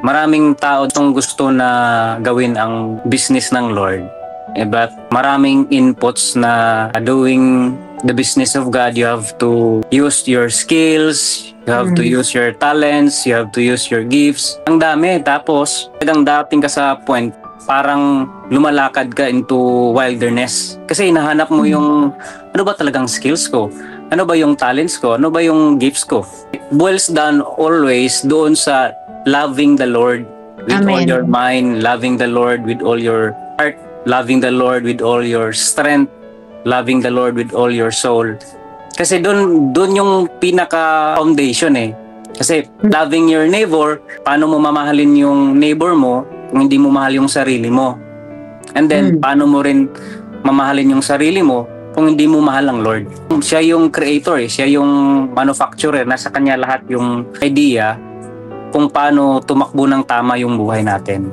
Maraming tao tong gusto na gawin ang business ng Lord. But maraming inputs na doing the business of God. You have to use your skills, you have to use your talents, you have to use your gifts. Ang dami. Tapos, hanggang dating ka sa point, parang lumalakad ka into wilderness. Kasi hinahanap mo yung ano ba talagang skills ko? Ano ba yung talents ko? Ano ba yung gifts ko? It boils down always doon sa loving the Lord with all your mind, loving the Lord with all your heart, loving the Lord with all your strength, loving the Lord with all your soul. Kasi doon yung pinaka foundation eh. Kasi loving your neighbor, paano mo mamahalin yung neighbor mo kung hindi mo mahal yung sarili mo? And then paano mo rin mamahalin yung sarili mo kung hindi mo mahal ang Lord? Siya yung creator eh, siya yung manufacturer, nasa kanya lahat yung idea kung paano tumakbo ng tama yung buhay natin.